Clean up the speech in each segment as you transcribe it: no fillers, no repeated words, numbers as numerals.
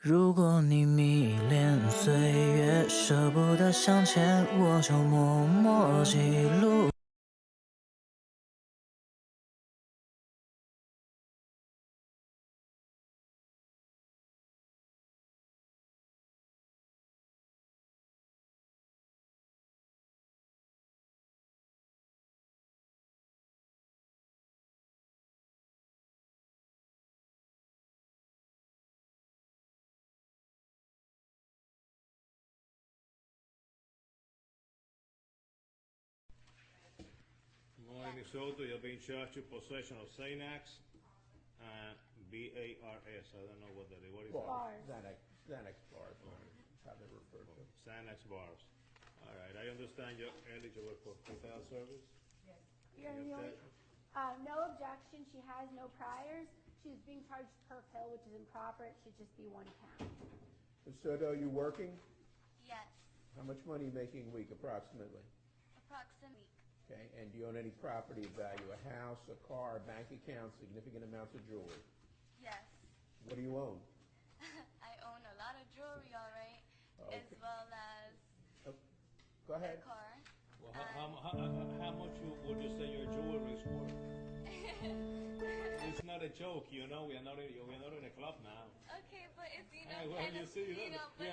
如果你迷恋岁月，舍不得向前，我就默默记录。Minnesota, you're being charged with possession of Xanax, BARS. I don't know what that is. What is that? Xanax bars, how they're referred to. Xanax bars. All right, I understand you're eligible for pre-trial service. Yes. You're the only, no objection. She has no priors. She's being charged per pill, which is improper. It should just be 1 count. Soto, are you working? Yes, How much money are you making a week approximately? approximately. Okay, and do you own any property of value, a house, a car, a bank account, significant amounts of jewelry? Yes. What do you own? I own a lot of jewelry, all right, as Okay. well as Go a ahead. car. well, how much would you say your jewelry is worth? It's not a joke, you know. We are not in a club now. Okay, but it's, Hey, well, kind you of, see, but we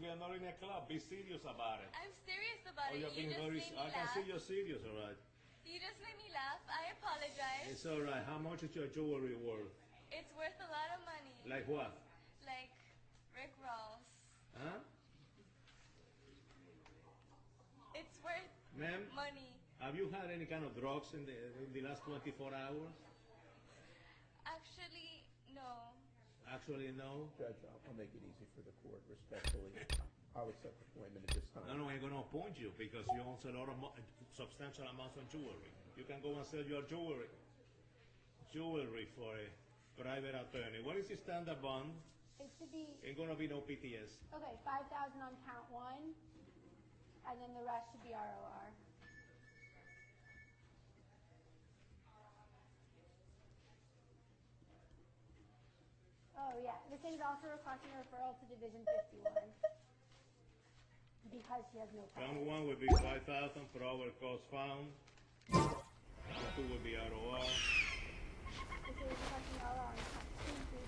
are not in a club. Be serious about it. I'm serious about Oh, it. you're You being just very. made me I can laugh. see you're serious, all right. You just made me laugh. I apologize. It's all right. How much is your jewelry worth? It's worth a lot of money. Like what? Like Rick Ross. Huh? It's worth Ma'am, money. have you had any kind of drugs in the last 24 hours? Actually, no. Actually, no. Judge, I'll make it easy for the court, respectfully. I'll accept appointment at this time. No, I'm going to appoint you because you own a lot of substantial amounts of jewelry. You can go and sell your jewelry for a private attorney. What is the standard bond? It should be, Ain't going to be no PTS. okay, 5,000 on count 1, and then the rest should be ROR. Oh, yeah. This thing's also requesting a referral to Division 51 because she has no Count priors. 1 will be 5,000 for our cost found. Count 2 will be ROR. This is requesting ROR on count 2 through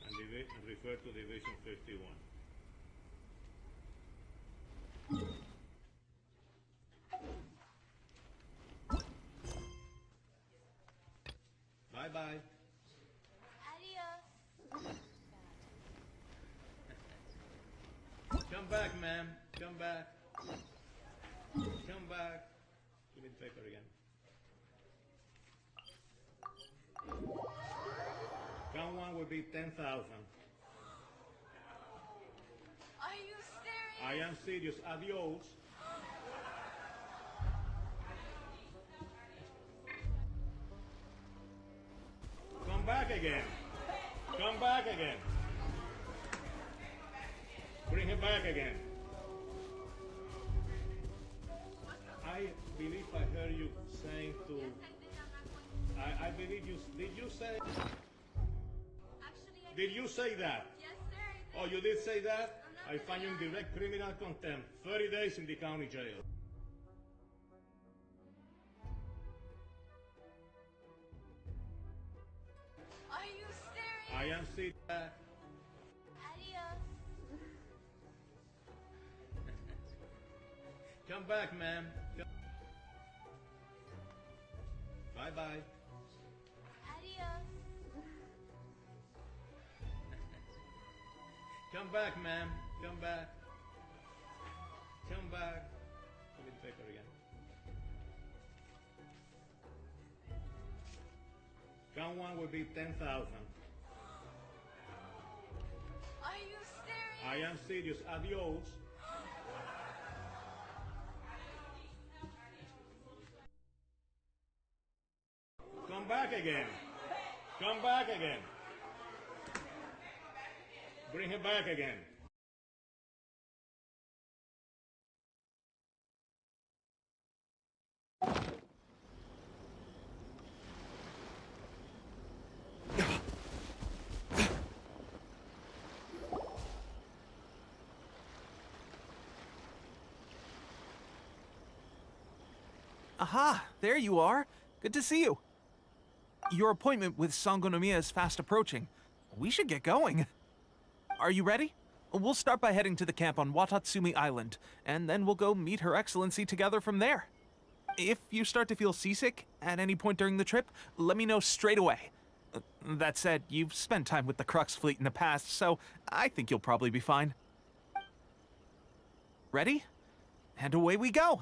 26. And refer to Division 51. Bye-bye. Adios. Come back, ma'am. Come back. Come back. Give me the paper again. Count 1 will be 10,000. Are you serious? I am serious. Adios. Come back again. Come back again. Bring him back again. I believe I heard you saying to. I believe you. Did you say? Actually, I Did you say that? Yes, sir. I Oh, did. you did say that? I'm I not find you in gonna lie. direct criminal contempt. 30 days in the county jail. Are you serious? I am serious. Adios. Come back, ma'am. Bye-bye. Adios. Come back, ma'am. Come back. Come back. Give me the paper again. Count 1 will be 10,000. Are you serious? I am serious. Adios. Come back again. Come back again. Bring him back again. Aha, there you are. Good to see you. Your appointment with Sangonomiya is fast approaching. We should get going. Are you ready? We'll start by heading to the camp on Watatsumi Island, and then we'll go meet Her Excellency together from there. If you start to feel seasick at any point during the trip, let me know straight away. That said, you've spent time with the Crux fleet in the past, so I think you'll probably be fine. Ready? And away we go!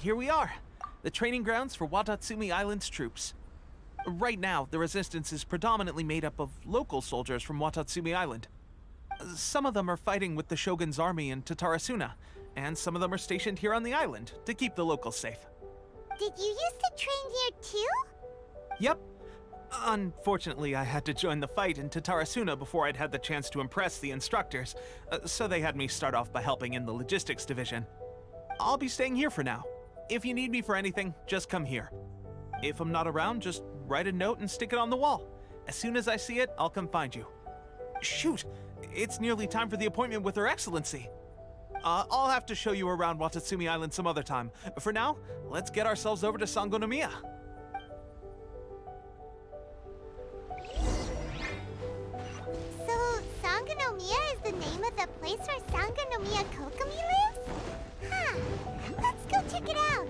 Here we are, the training grounds for Watatsumi Island's troops. Right now, the resistance is predominantly made up of local soldiers from Watatsumi Island. Some of them are fighting with the Shogun's army in Tatarasuna, and some of them are stationed here on the island to keep the locals safe. Did you used to train here too? Yep. Unfortunately, I had to join the fight in Tatarasuna before I'd had the chance to impress the instructors, so they had me start off by helping in the logistics division. I'll be staying here for now. If you need me for anything, just come here. If I'm not around, just write a note and stick it on the wall. As soon as I see it, I'll come find you. Shoot! It's nearly time for the appointment with Her Excellency. I'll have to show you around Watatsumi Island some other time. For now, let's get ourselves over to Sangonomiya. So, Sangonomiya is the name of the place where Sangonomiya Kokomi lives? Huh. Let's go check it out.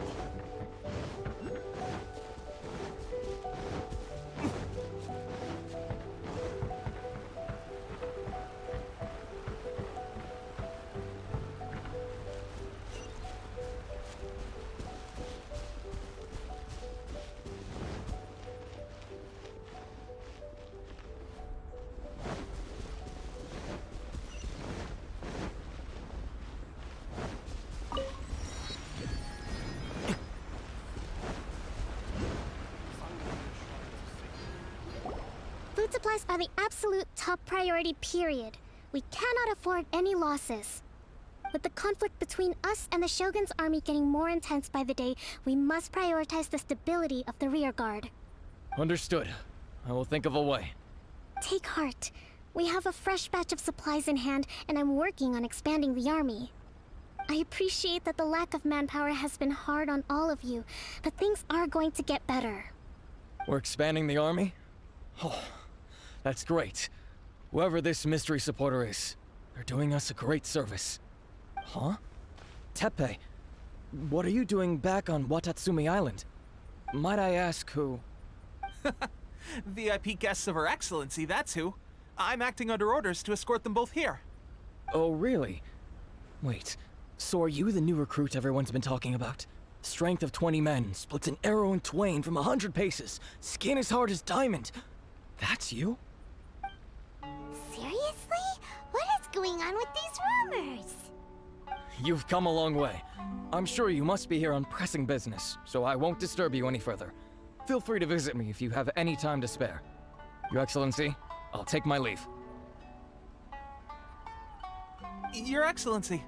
supplies are the absolute top priority, period. We cannot afford any losses. With the conflict between us and the Shogun's army getting more intense by the day, we must prioritize the stability of the rear guard. Understood. I will think of a way. Take heart. We have a fresh batch of supplies in hand, and I'm working on expanding the army. I appreciate that the lack of manpower has been hard on all of you, but things are going to get better. We're expanding the army? Oh, that's great. Whoever this mystery supporter is, they're doing us a great service. Huh? Teppei, what are you doing back on Watatsumi Island? Might I ask who? VIP guests of Her Excellency, that's who. I'm acting under orders to escort them both here. Oh, really? Wait, so are you the new recruit everyone's been talking about? Strength of 20 men, splits an arrow in twain from 100 paces, skin as hard as diamond. That's you? Seriously? What is going on with these rumors? You've come a long way. I'm sure you must be here on pressing business, so I won't disturb you any further. Feel free to visit me if you have any time to spare. Your Excellency, I'll take my leave. Your Excellency,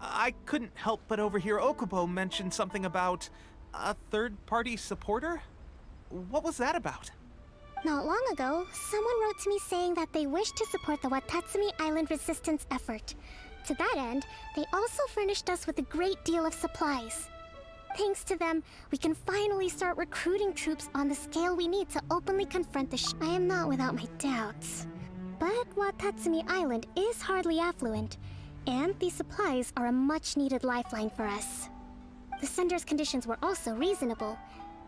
I couldn't help but overhear Okubo mention something about a third-party supporter? What was that about? Not long ago, someone wrote to me saying that they wish to support the Watatsumi Island resistance effort. To that end, they also furnished us with a great deal of supplies. Thanks to them, we can finally start recruiting troops on the scale we need to openly confront the I am not without my doubts. But Watatsumi Island is hardly affluent, and these supplies are a much-needed lifeline for us. The sender's conditions were also reasonable.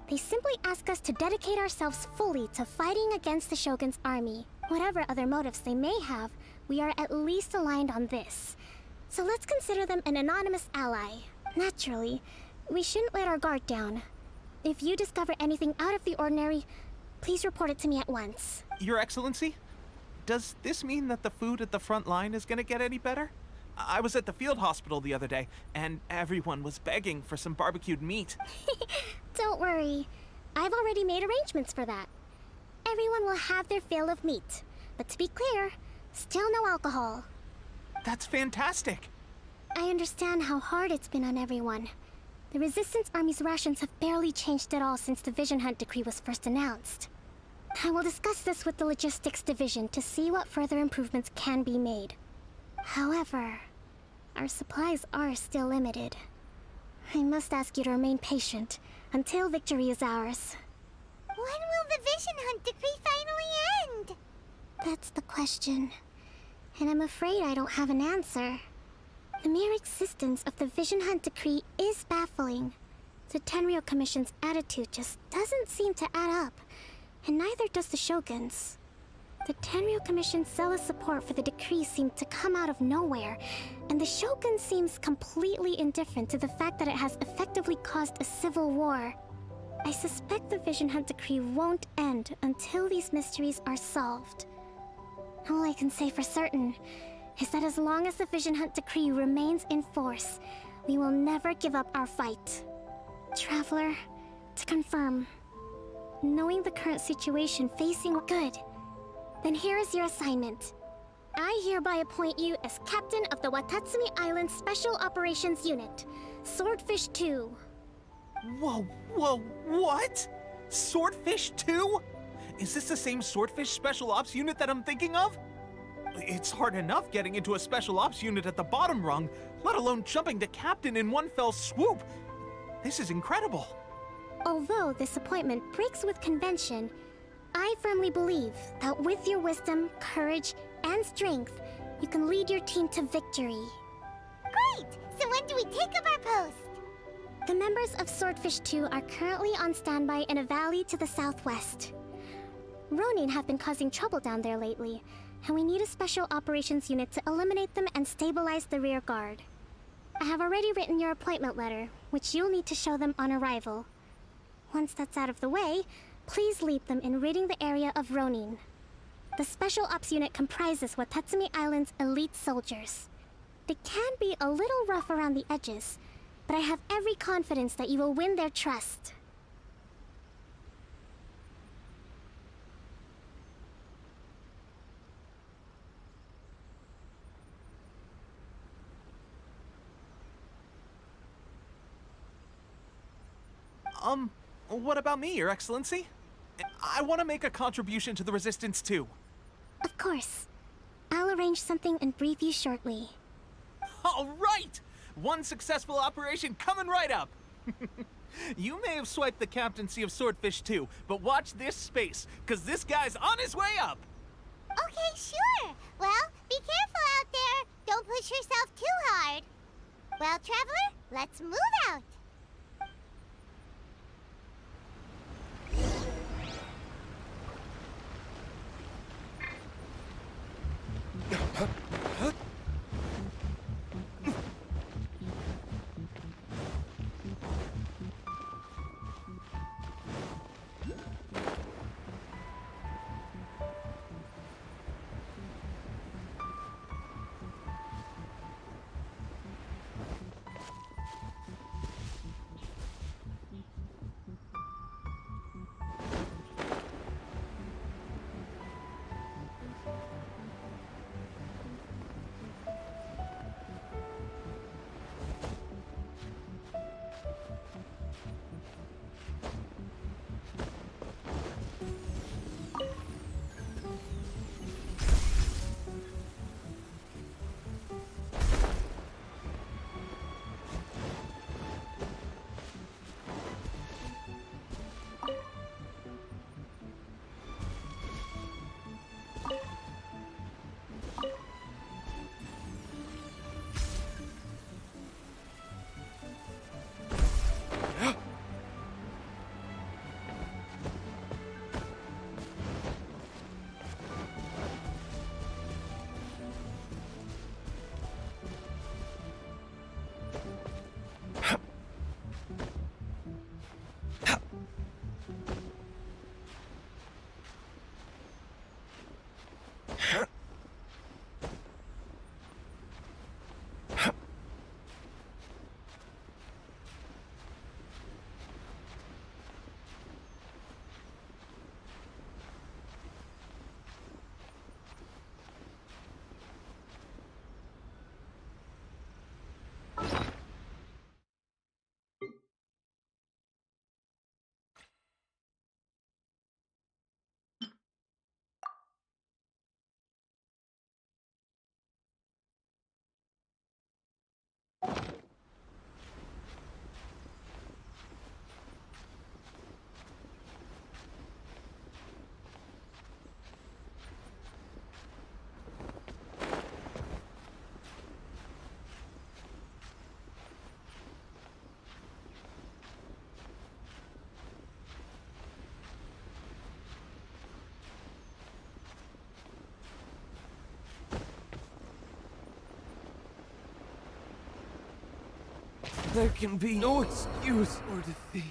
They simply ask us to dedicate ourselves fully to fighting against the Shogun's army. Whatever other motives they may have, we are at least aligned on this. So let's consider them an anonymous ally. Naturally, we shouldn't let our guard down. If you discover anything out of the ordinary, please report it to me at once. Your Excellency, does this mean that the food at the front line is gonna get any better? I was at the field hospital the other day, and everyone was begging for some barbecued meat. Don't worry. I've already made arrangements for that. Everyone will have their fill of meat. But to be clear, still no alcohol. That's fantastic. I understand how hard it's been on everyone. The Resistance Army's rations have barely changed at all since the Vision Hunt decree was first announced. I will discuss this with the Logistics Division to see what further improvements can be made. However, our supplies are still limited. I must ask you to remain patient until victory is ours. When will the Vision Hunt decree finally end? That's the question. And I'm afraid I don't have an answer. The mere existence of the Vision Hunt decree is baffling. The Tenryou Commission's attitude just doesn't seem to add up, and neither does the Shogun's. The Tenryou Commission's zealous support for the decree seemed to come out of nowhere, and the Shogun seems completely indifferent to the fact that it has effectively caused a civil war. I suspect the Vision Hunt decree won't end until these mysteries are solved. All I can say for certain is that as long as the Vision Hunt decree remains in force, we will never give up our fight. Traveler, to confirm, knowing the current situation facing good, then here is your assignment. I hereby appoint you as captain of the Watatsumi Island Special Operations Unit, Swordfish 2. Whoa, what? Swordfish 2? Is this the same Swordfish Special Ops unit that I'm thinking of? It's hard enough getting into a Special Ops unit at the bottom rung, let alone jumping to captain in one fell swoop. This is incredible. Although this appointment breaks with convention, I firmly believe that with your wisdom, courage, and strength, you can lead your team to victory. Great! So when do we take up our post? The members of Swordfish 2 are currently on standby in a valley to the southwest. Ronin have been causing trouble down there lately, and we need a special operations unit to eliminate them and stabilize the rear guard. I have already written your appointment letter, which you'll need to show them on arrival. Once that's out of the way, please lead them in ridding the area of Ronin. The Special Ops unit comprises Watatsumi Island's elite soldiers. They can be a little rough around the edges, but I have every confidence that you will win their trust. What about me, Your Excellency? I want to make a contribution to the Resistance too. Of course. I'll arrange something and brief you shortly. All right! One successful operation coming right up! You may have swiped the captaincy of Swordfish too, but watch this space, because this guy's on his way up! Okay, sure. Well, be careful out there. Don't push yourself too hard. Well, Traveler, let's move out. There can be no excuse or defeat.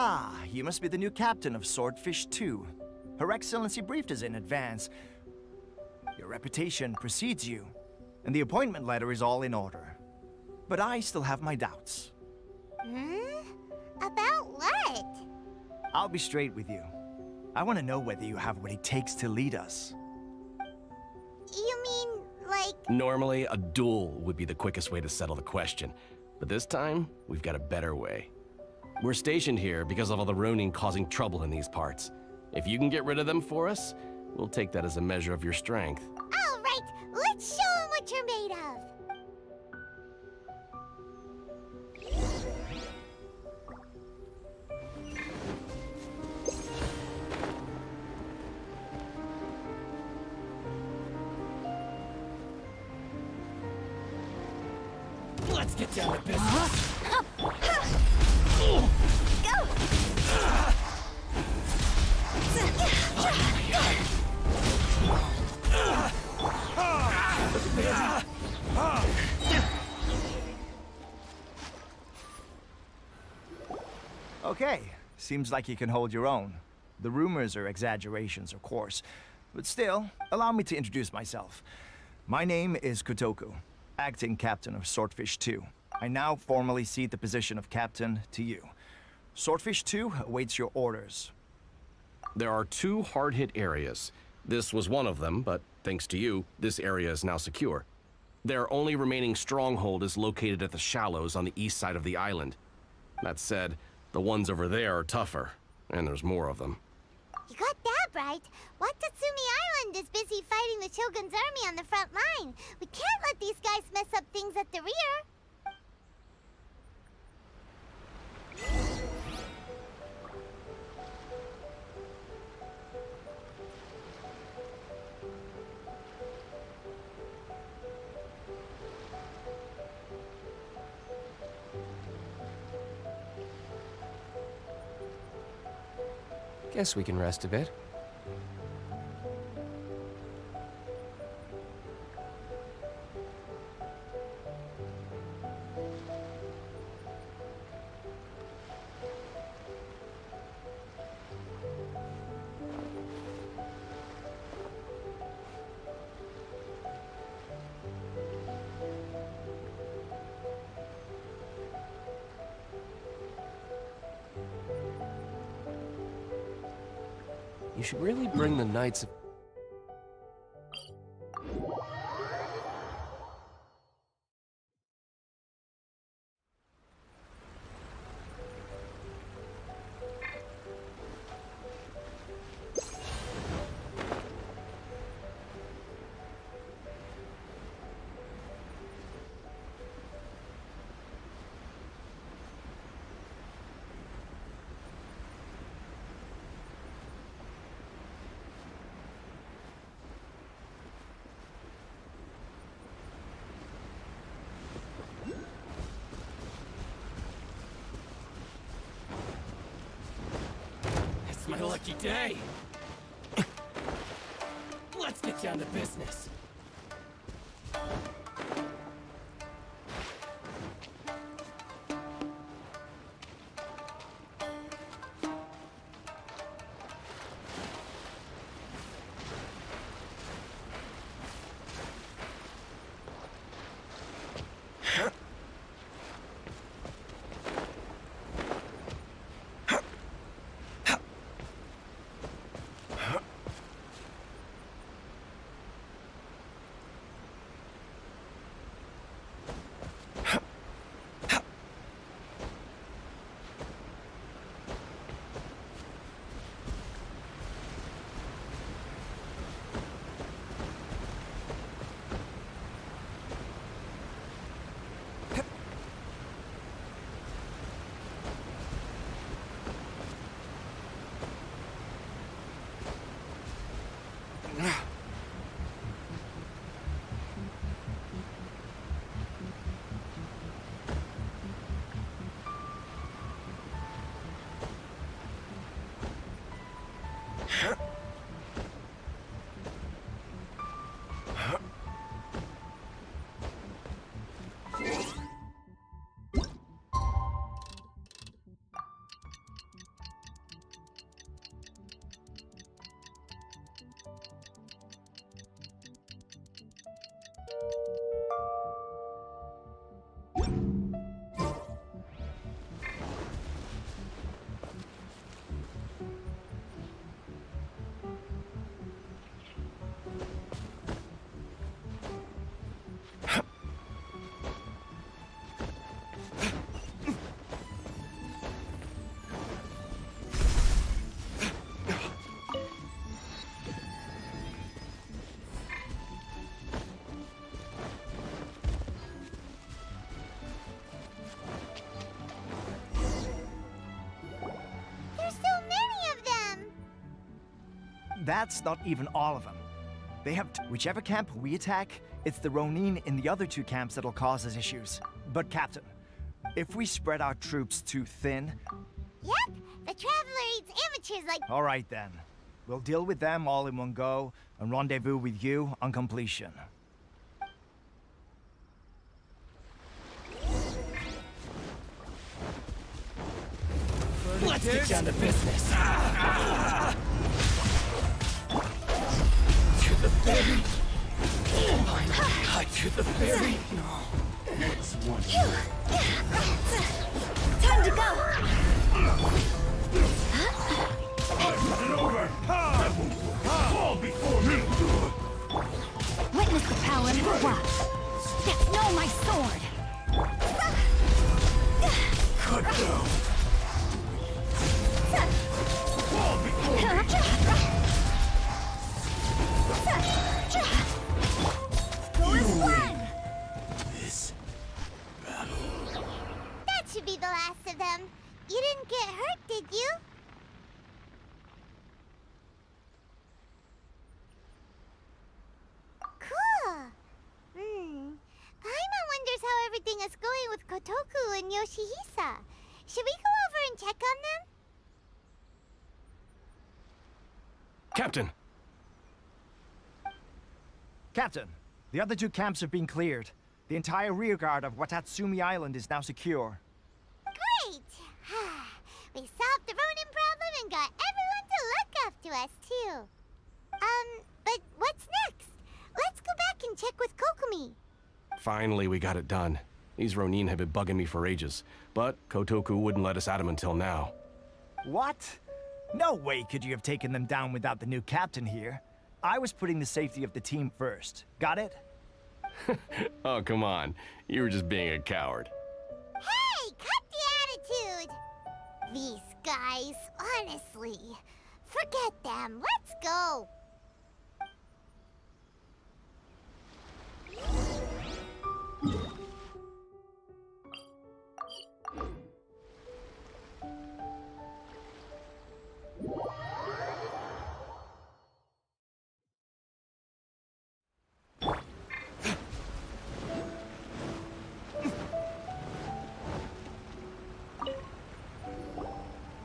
Ah, you must be the new captain of Swordfish 2. Her Excellency briefed us in advance. Your reputation precedes you, and the appointment letter is all in order. But I still have my doubts. About what? I'll be straight with you. I want to know whether you have what it takes to lead us. You mean, like... Normally, a duel would be the quickest way to settle the question. But this time, we've got a better way. We're stationed here because of all the Ronin causing trouble in these parts. If you can get rid of them for us, we'll take that as a measure of your strength. All right, let's show 'em what you're made of. Let's get down to business. Okay, seems like you can hold your own. The rumors are exaggerations, of course. But still, allow me to introduce myself. My name is Kotoku, acting captain of Swordfish 2. I now formally cede the position of captain to you. Swordfish 2 awaits your orders. There are 2 hard-hit areas. This was one of them, but thanks to you, this area is now secure. Their only remaining stronghold is located at the shallows on the east side of the island. That said, the ones over there are tougher, and there's more of them. You got that right. Watatsumi Island is busy fighting the Shogun's army on the front line. We can't let these guys mess up things at the rear. Guess we can rest a bit. You should really bring the Knights of... My lucky day. Let's get down to business. that's not even all of them. They have whichever camp we attack, it's the Ronin in the other 2 camps that'll cause us issues. But Captain, if we spread our troops too thin... Yep, the Traveler eats amateurs like... All right then. We'll deal with them all in one go and rendezvous with you on completion. Let's get down to business. To the ferry. To the ferry. No. It's one. Time to go! Fall before me! Witness the power of the watch. Know my sword! Cut down! Fall before me! You win! This battle. That should be the last of them. You didn't get hurt, did you? Cool. Paimon wonders how everything is going with Kotoku and Yoshihisa. Should we go over and check on them? Captain! Captain, the other 2 camps have been cleared. The entire rearguard of Watatsumi Island is now secure. Great! We solved the Ronin problem and got everyone to look after us, too. But what's next? Let's go back and check with Kokumi. Finally, we got it done. These Ronin have been bugging me for ages, but Kotoku wouldn't let us at him until now. What? No way could you have taken them down without the new captain here. I was putting the safety of the team first. Got it? Oh, come on. You were just being a coward. Hey, cut the attitude! These guys, honestly. Forget them. Let's go.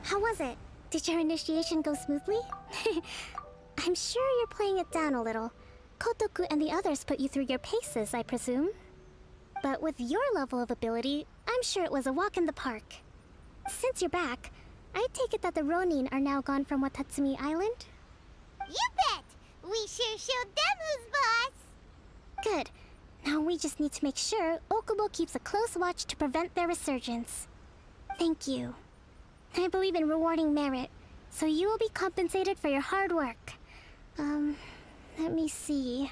How was it? Did your initiation go smoothly? I'm sure you're playing it down a little. Kotoku and the others put you through your paces, I presume. But with your level of ability, I'm sure it was a walk in the park. Since you're back, I take it that the Ronin are now gone from Watatsumi Island? You bet! We sure showed them who's boss! Good. Now we just need to make sure Okubo keeps a close watch to prevent their resurgence. Thank you. I believe in rewarding merit, so you will be compensated for your hard work. Let me see.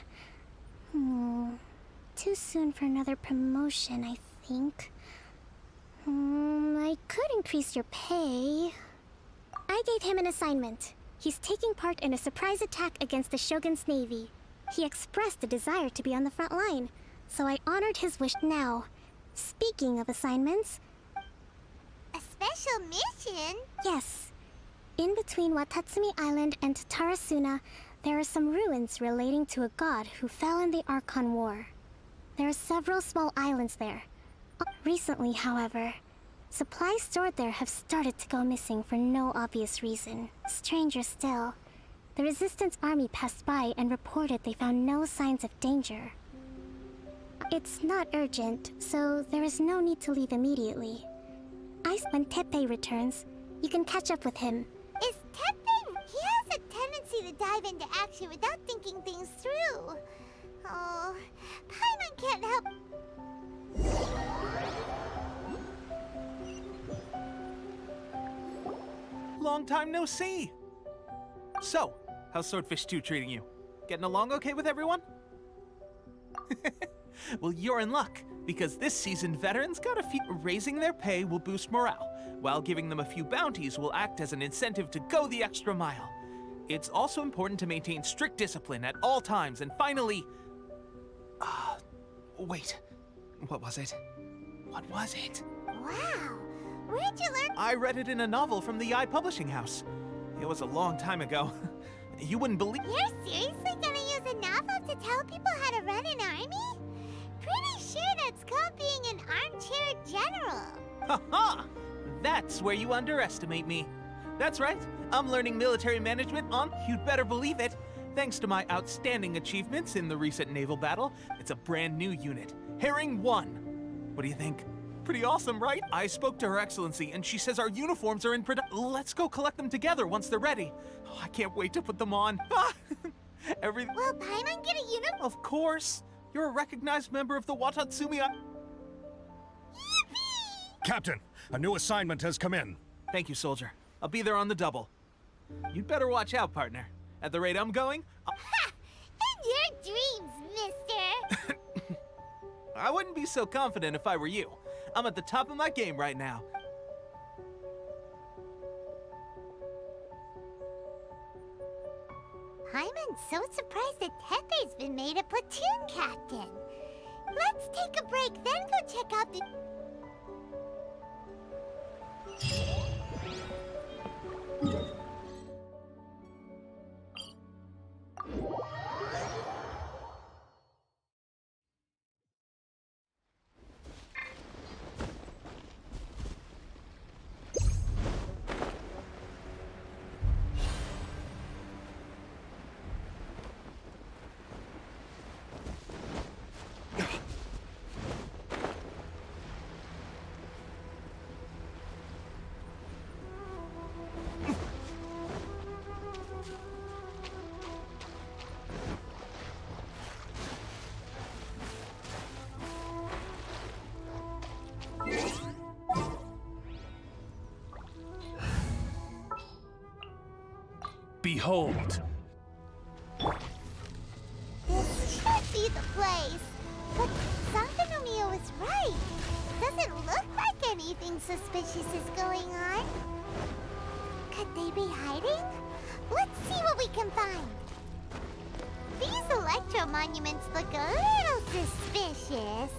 Too soon for another promotion, I think. I could increase your pay. I gave him an assignment. He's taking part in a surprise attack against the Shogun's navy. He expressed a desire to be on the front line, so I honored his wish now. Speaking of assignments... A special mission? Yes. In between Watatsumi Island and Tarasuna, there are some ruins relating to a god who fell in the Archon War. There are several small islands there. Recently, however, supplies stored there have started to go missing for no obvious reason. Stranger still, the Resistance army passed by and reported they found no signs of danger. It's not urgent, so there is no need to leave immediately. When Teppei returns, you can catch up with him. Is Teppei... He has a tendency to dive into action without thinking things through. Oh, Paimon can't help... Long time no see! So, how's Swordfish 2 treating you? Getting along okay with everyone? Well, you're in luck, because this season veterans got a few. Raising their pay will boost morale, while giving them a few bounties will act as an incentive to go the extra mile. It's also important to maintain strict discipline at all times, and finally... wait. What was it? What was it? Wow! Where'd you learn? I read it in a novel from the Publishing House. It was a long time ago. You wouldn't believe— You're seriously gonna use a novel to tell people how to run an army? Pretty sure that's called being an armchair general. Ha-ha! That's where you underestimate me. That's right, I'm learning military management on— You'd better believe it. Thanks to my outstanding achievements in the recent naval battle, it's a brand new unit, Herring 1. What do you think? Pretty awesome, right? I spoke to Her Excellency, and she says our uniforms are in production. Let's go collect them together once they're ready. Oh, I can't wait to put them on. Everything— Will Paimon get a uniform? Of course. You're a recognized member of the Watatsumi— Yippee! Captain, a new assignment has come in. Thank you, soldier. I'll be there on the double. You'd better watch out, partner. At the rate I'm going— Ha! In your dreams, mister! I wouldn't be so confident if I were you. I'm at the top of my game right now. Paimon's so surprised that Tepe's been made a platoon captain. Let's take a break, then go check out the... Behold. This should be the place. But Sankanomiya was right. Doesn't look like anything suspicious is going on. Could they be hiding? Let's see what we can find. These electro monuments look a little suspicious.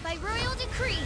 By royal decree.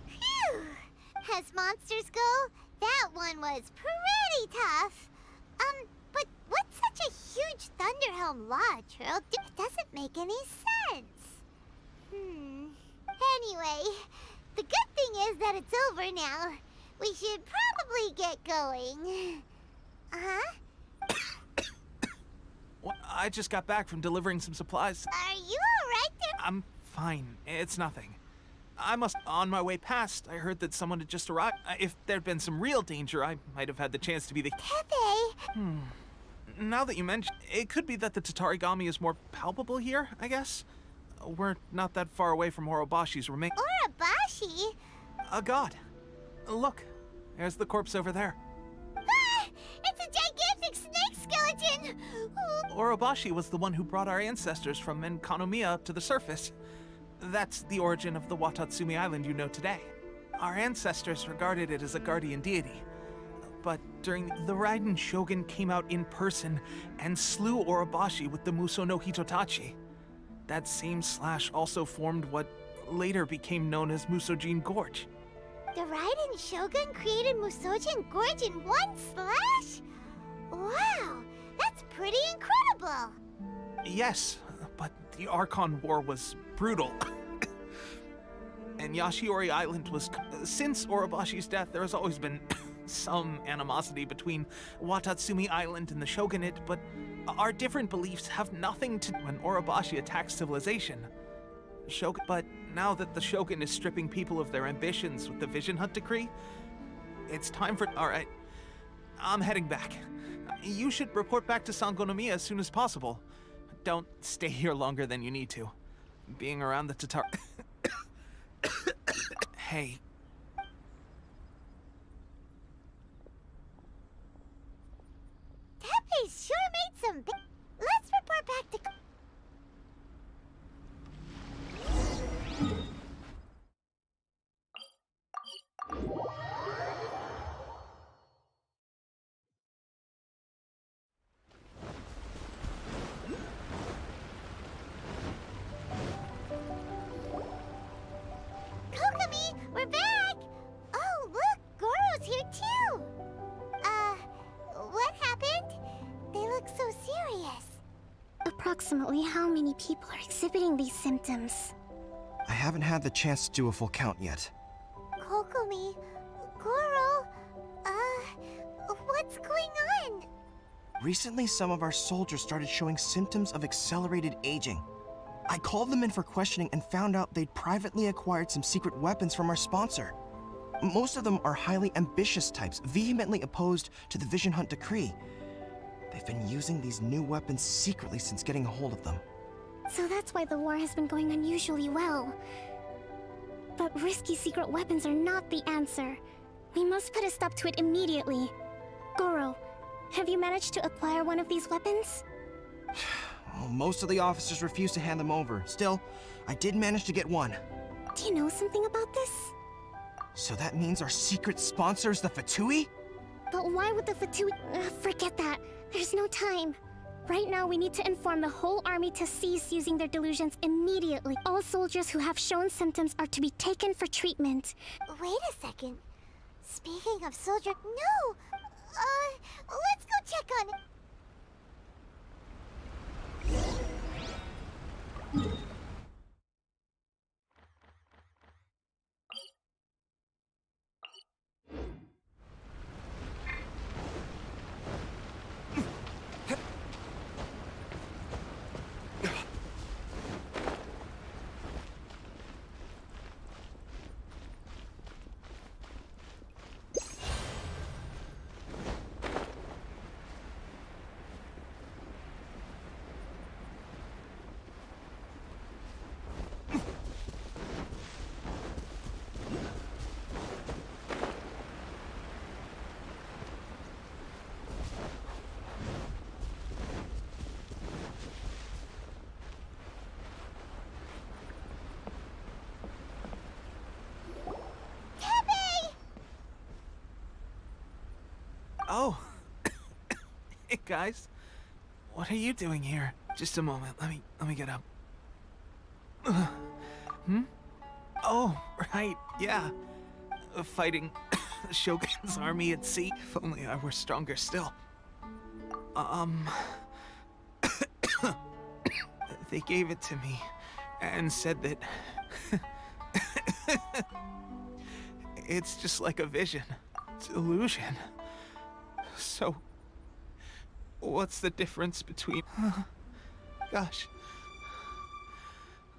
Phew! As monsters go, that one was pretty tough. But what's such a huge Thunderhelm Lodge, Earl? It doesn't make any sense. Anyway, the good thing is that it's over now. We should probably get going. Uh-huh? Well, I just got back from delivering some supplies. Are you alright there? I'm fine. It's nothing. I must on my way past. I heard that someone had just arrived. If there'd been some real danger, I might have had the chance to be the... Pepe! Now that you mention, it could be that the Tatarigami is more palpable here, I guess. We're not that far away from Orobashi's remains. Orobashi? A god. Look, there's the corpse over there. Ah! It's a gigantic snake skeleton! Orobashi was the one who brought our ancestors from Enkanomiya to the surface. That's the origin of the Watatsumi Island you know today. Our ancestors regarded it as a guardian deity. But during the Raiden Shogun came out in person and slew Orobashi with the Muso no Hitotachi. That same slash also formed what later became known as Musojin Gorge. The Raiden Shogun created Musojin Gorge in one slash? Wow, that's pretty incredible! Yes, but the Archon War was brutal. And Yashiori Island was... Since Orobashi's death, there has always been some animosity between Watatsumi Island and the Shogunate, but our different beliefs have nothing to... When Orobashi attacks civilization. But now that the Shogun is stripping people of their ambitions with the Vision Hunt Decree, it's time for... Alright, I'm heading back. You should report back to Sangonomiya as soon as possible. Don't stay here longer than you need to. Being around the Tatar... Hey. Pepe's sure made some big... Let's report back to... Kokomi, we're back! Oh, look, Goro's here too! What happened? They look so serious. Approximately how many people are exhibiting these symptoms? I haven't had the chance to do a full count yet. Kokomi, Goro, what's going on? Recently, some of our soldiers started showing symptoms of accelerated aging. I called them in for questioning and found out they'd privately acquired some secret weapons from our sponsor. Most of them are highly ambitious types, vehemently opposed to the Vision Hunt Decree. They've been using these new weapons secretly since getting a hold of them. So that's why the war has been going unusually well. But risky secret weapons are not the answer. We must put a stop to it immediately. Goro, have you managed to acquire one of these weapons? Well, most of the officers refuse to hand them over. Still, I did manage to get one. Do you know something about this? So that means our secret sponsor is the Fatui? But why would the Fatui... forget that. There's no time. Right now, we need to inform the whole army to cease using their delusions immediately. All soldiers who have shown symptoms are to be taken for treatment. Wait a second. Speaking of soldier... No! Let's go check on it. Oh. Hey, guys. What are you doing here? Just a moment. Let me get up. Oh, right, yeah. Fighting the Shogun's army at sea. If only I were stronger still. They gave it to me and said that it's just like a vision. It's illusion. So, what's the difference between... Gosh.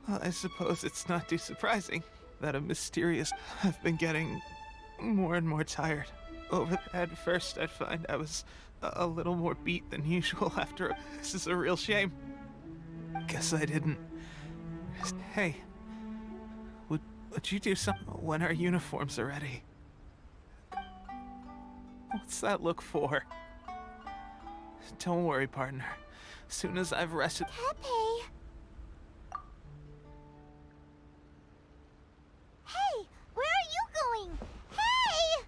Well, I suppose it's not too surprising that a mysterious... I've been getting more and more tired. At first, I'd find I was a little more beat than usual after... This is a real shame. Guess I didn't... Hey. Would you do something when our uniforms are ready? What's that look for? Don't worry, partner. As soon as I've rested... Pepe! Hey! Where are you going? Hey!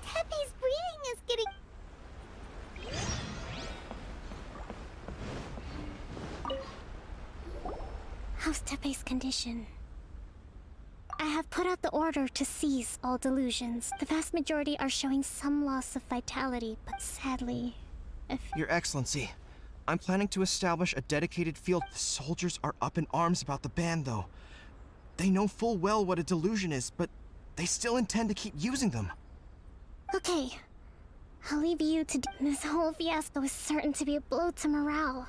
Pepe's breathing is getting... How's Tepe's condition? I have put out the order to seize all delusions. The vast majority are showing some loss of vitality, but sadly, Your Excellency, I'm planning to establish a dedicated field. The soldiers are up in arms about the ban, though. They know full well what a delusion is, but they still intend to keep using them. Okay. I'll leave you to... This whole fiasco is certain to be a blow to morale.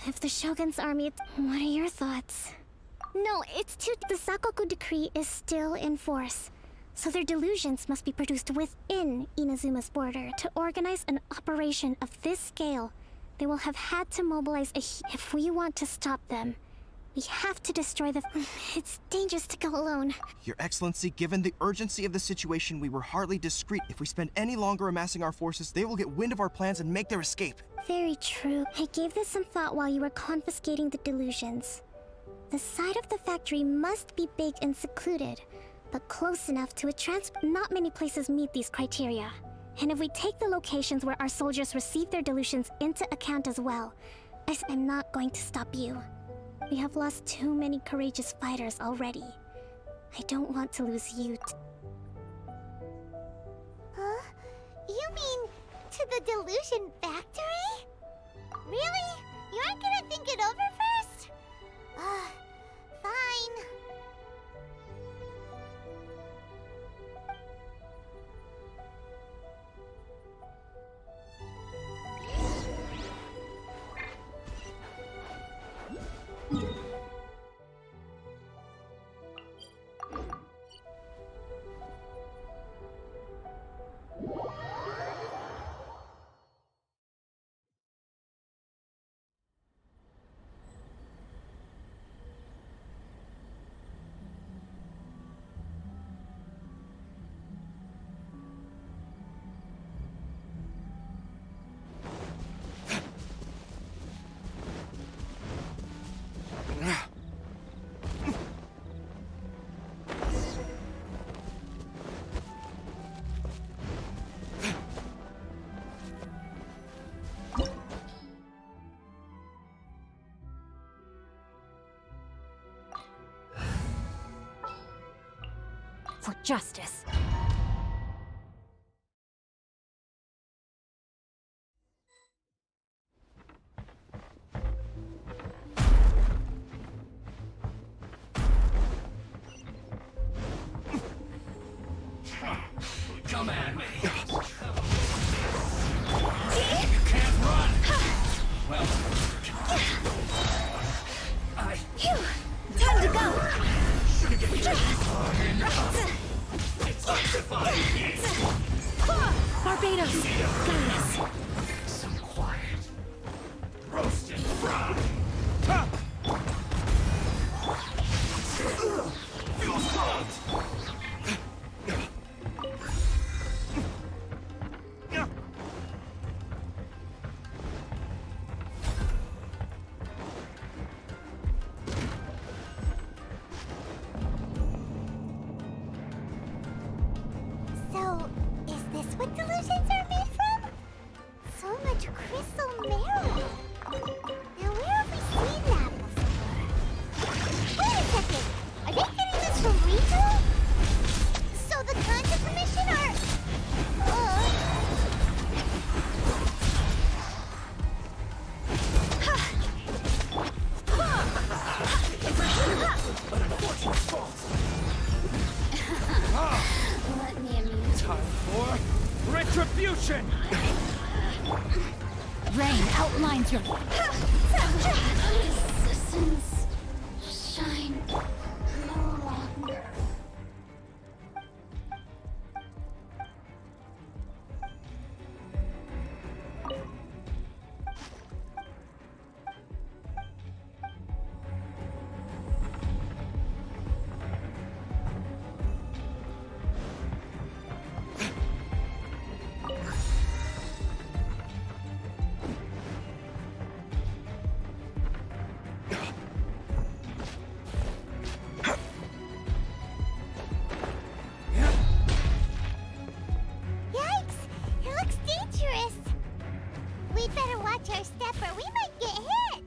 If the Shogun's army... What are your thoughts? No, it's too... The Sakoku decree is still in force, so their delusions must be produced within Inazuma's border. To organize an operation of this scale, they will have had to mobilize a... If we want to stop them, we have to destroy the... It's dangerous to go alone. Your Excellency, given the urgency of the situation, we were hardly discreet. If we spend any longer amassing our forces, they will get wind of our plans and make their escape. Very true. I gave this some thought while you were confiscating the delusions. The side of the factory must be big and secluded, but close enough to a Not many places meet these criteria. And if we take the locations where our soldiers receive their delusions into account as well, I'm not going to stop you. We have lost too many courageous fighters already. I don't want to lose you. Huh? You mean to the delusion factory? Really? You aren't gonna think it over first? Fine. For justice. Come at me. You can't run. Well, Time to go. should get it's justifying. Barbados. Got this. Some quiet. Roast and fry. Feel slugged. So, is this what delusions are made from? Retribution! Rain outlines your Resistance shine no longer. Yikes! It looks dangerous. We'd better watch our step or we might get hit.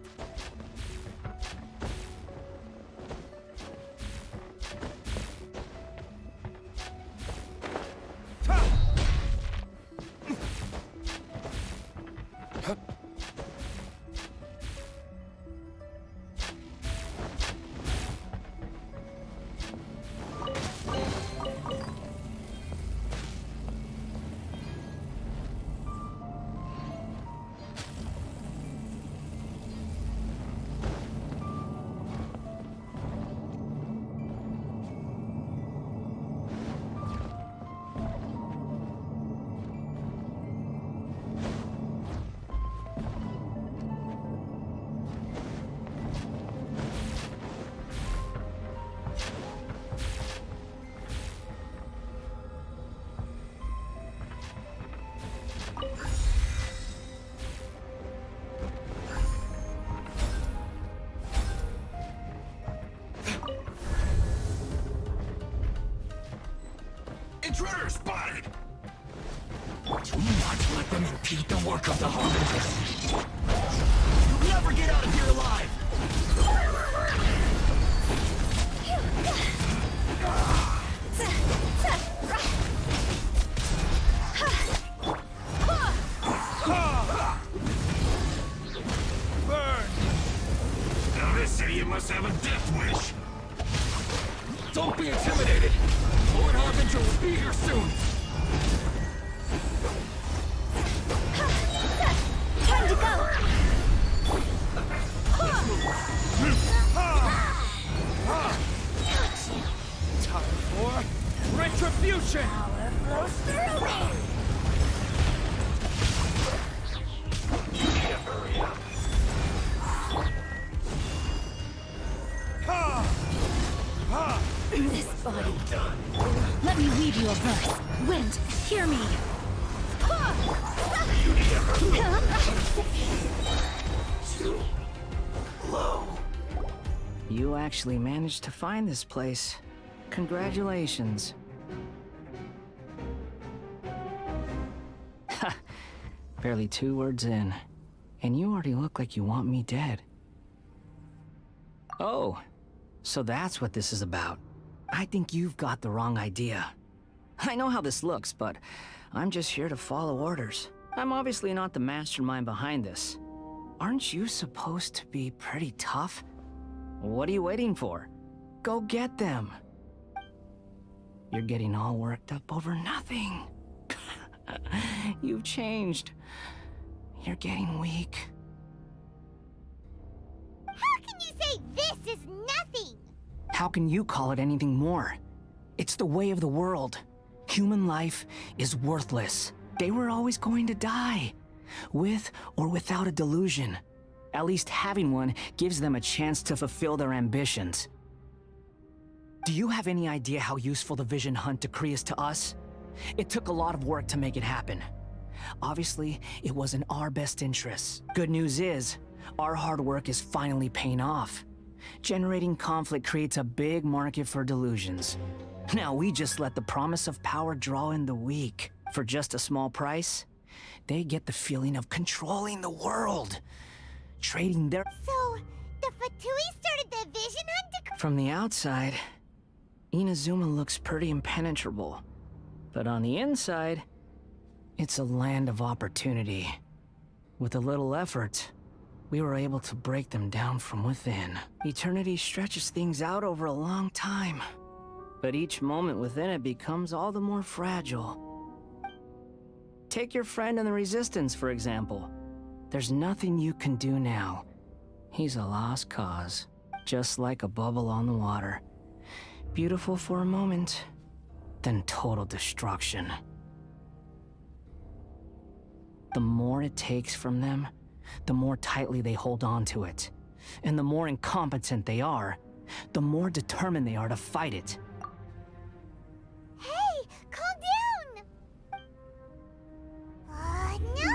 Intruder spotted! Do not let them impede the work of the Harbingers. You'll never get out of here alive! Burn! Now this idiot must have a death wish. Don't be intimidated! Lord Harbinger will be here soon! time to go. Time for retribution! Power flows through me. This body. Let me weave you a verse. Wind, hear me. Too low. You actually managed to find this place. Congratulations. Ha! Barely 2 words in, and you already look like you want me dead. Oh, so that's what this is about. I think you've got the wrong idea. I know how this looks, but I'm just here to follow orders. I'm obviously not the mastermind behind this. Aren't you supposed to be pretty tough? What are you waiting for? Go get them. You're getting all worked up over nothing. You've changed. You're getting weak. How can you say this is nothing? How can you call it anything more? It's the way of the world. Human life is worthless. They were always going to die, with or without a delusion. At least having one gives them a chance to fulfill their ambitions. Do you have any idea how useful the Vision Hunt decree is to us? It took a lot of work to make it happen. Obviously, it was in our best interests. Good news is, our hard work is finally paying off. Generating conflict creates a big market for delusions. Now we just let the promise of power draw in the weak. For just a small price, they get the feeling of controlling the world. Trading their... So, the Fatui started the Vision Hunt? From the outside, Inazuma looks pretty impenetrable. But on the inside, it's a land of opportunity. With a little effort, we were able to break them down from within. Eternity stretches things out over a long time, but each moment within it becomes all the more fragile. Take your friend in the Resistance, for example. There's nothing you can do now. He's a lost cause, just like a bubble on the water. Beautiful for a moment, then total destruction. The more it takes from them, the more tightly they hold on to it. And the more incompetent they are, the more determined they are to fight it. Hey, calm down! No!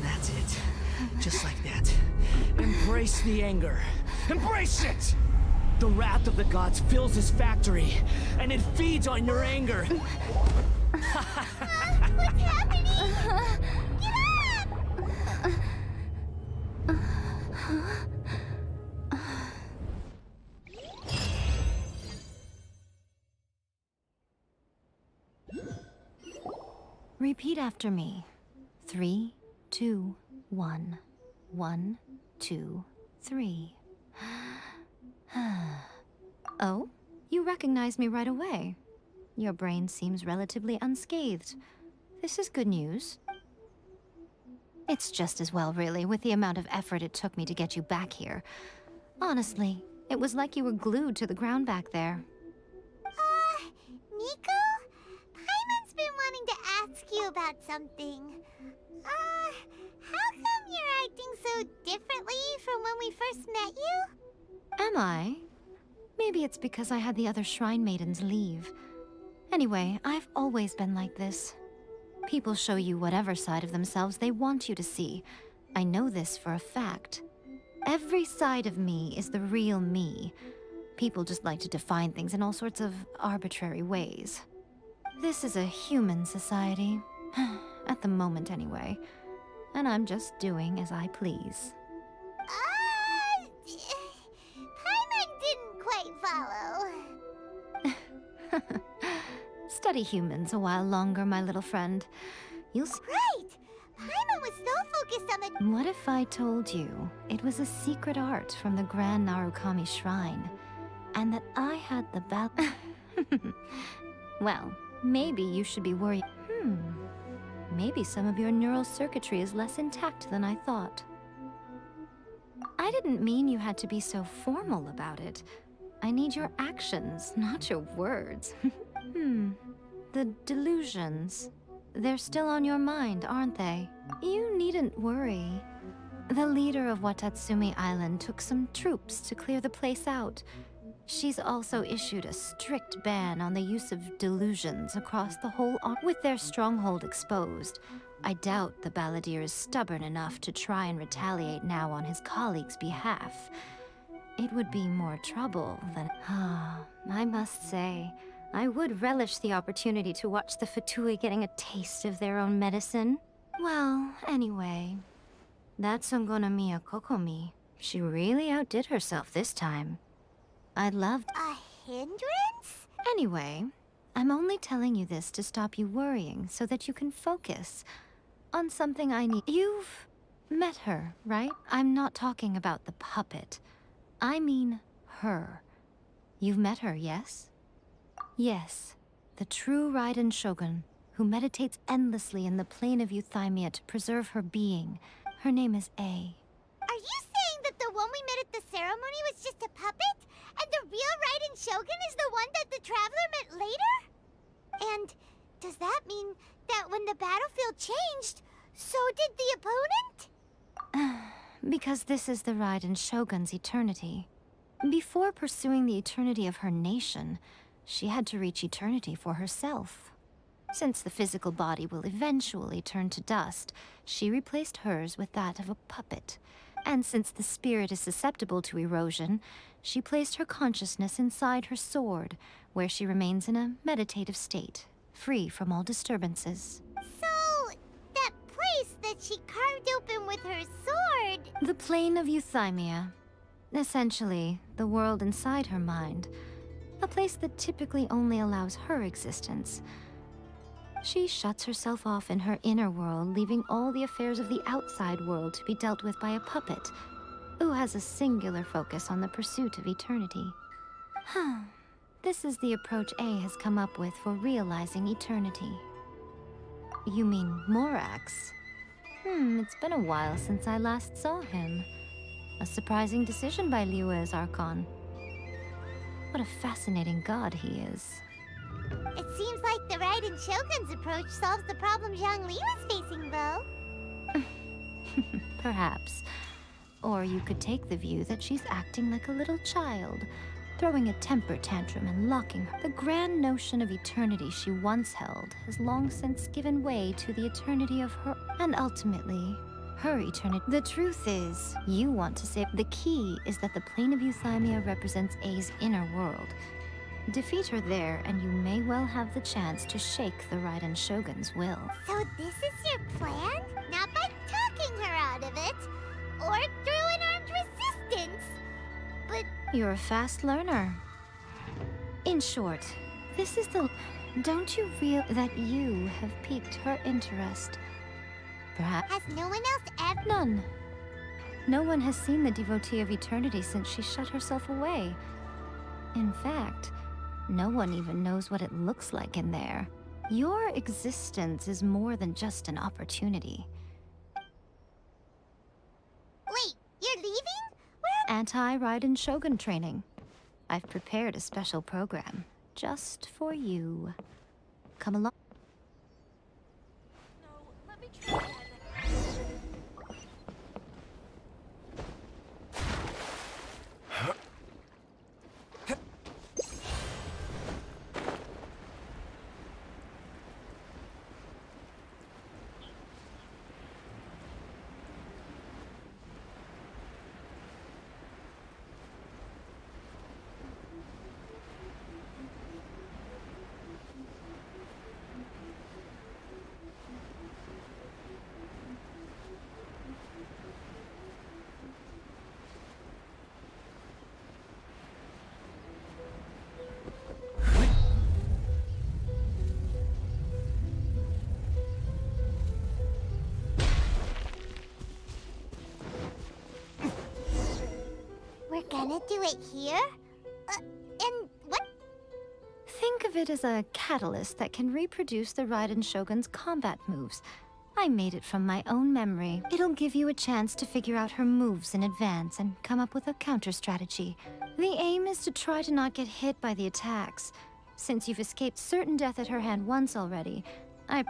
That's it. Just like that. Embrace the anger. Embrace it! The wrath of the gods fills this factory, and it feeds on your anger. What's happening? Get up! Repeat after me. 3, 2, 1. 1, 2, 3. Oh? You recognize me right away. Your brain seems relatively unscathed. This is good news. It's just as well, really, with the amount of effort it took me to get you back here. Honestly, it was like you were glued to the ground back there. Nico? Paimon's been wanting to ask you about something. How come you're acting so differently from when we first met you? Am I? Maybe it's because I had the other Shrine Maidens leave. Anyway, I've always been like this. People show you whatever side of themselves they want you to see. I know this for a fact. Every side of me is the real me. People just like to define things in all sorts of arbitrary ways. This is a human society. At the moment, anyway. And I'm just doing as I please. Paimon didn't quite follow. Study humans a while longer, my little friend. You'll see. Right! Paimon was so focused on the... What if I told you it was a secret art from the Grand Narukami Shrine, and that I had the Well, maybe you should be worried. Maybe some of your neural circuitry is less intact than I thought. I didn't mean you had to be so formal about it. I need your actions, not your words. The delusions. They're still on your mind, aren't they? You needn't worry. The leader of Watatsumi Island took some troops to clear the place out. She's also issued a strict ban on the use of delusions across the whole arc. With their stronghold exposed, I doubt the balladeer is stubborn enough to try and retaliate now on his colleagues' behalf. It would be more trouble than... I must say, I would relish the opportunity to watch the Fatui getting a taste of their own medicine. Well, anyway, that's Songonamiya Kokomi. She really outdid herself this time. I'd love... A hindrance? Anyway, I'm only telling you this to stop you worrying so that you can focus on something I need. You've met her, right? I'm not talking about the puppet. I mean her. You've met her, yes? Yes, the true Raiden Shogun, who meditates endlessly in the plane of Euthymia to preserve her being. Her name is A. Are you saying that the one we met at the ceremony was just a puppet? And the real Raiden Shogun is the one that the Traveler met later? And does that mean that when the battlefield changed, so did the opponent? Because this is the Raiden Shogun's eternity. Before pursuing the eternity of her nation, she had to reach eternity for herself. Since the physical body will eventually turn to dust, she replaced hers with that of a puppet. And since the spirit is susceptible to erosion, she placed her consciousness inside her sword, where she remains in a meditative state, free from all disturbances. So, that place that she carved open with her sword... The plane of Euthymia. Essentially, the world inside her mind. A place that typically only allows her existence. She shuts herself off in her inner world, leaving all the affairs of the outside world to be dealt with by a puppet, who has a singular focus on the pursuit of eternity. This is the approach A has come up with for realizing eternity. You mean Morax? It's been a while since I last saw him. A surprising decision by Liu as archon. What a fascinating god he is. It seems like the Raiden Shogun's approach solves the problem Zhongli was facing, though. Perhaps. Or you could take the view that she's acting like a little child, throwing a temper tantrum and locking her. The grand notion of eternity she once held has long since given way to the eternity of her, and ultimately, her eternity. The truth is, you want to say the key is that the plane of Euthymia represents A's inner world. Defeat her there, and you may well have the chance to shake the Raiden Shogun's will. So this is your plan? Not by talking her out of it, or through an armed resistance, but... You're a fast learner. In short, this is the... Don't you realize that you have piqued her interest? Perhaps... Has no one else ever... None. No one has seen the devotee of eternity since she shut herself away. In fact, no one even knows what it looks like in there. Your existence is more than just an opportunity. Wait, you're leaving? Where? Anti-Raiden Shogun training. I've prepared a special program just for you. Come along. No, let me try again. We're gonna do it here? And what? Think of it as a catalyst that can reproduce the Raiden Shogun's combat moves. I made it from my own memory. It'll give you a chance to figure out her moves in advance and come up with a counter strategy. The aim is to try to not get hit by the attacks. Since you've escaped certain death at her hand once already, I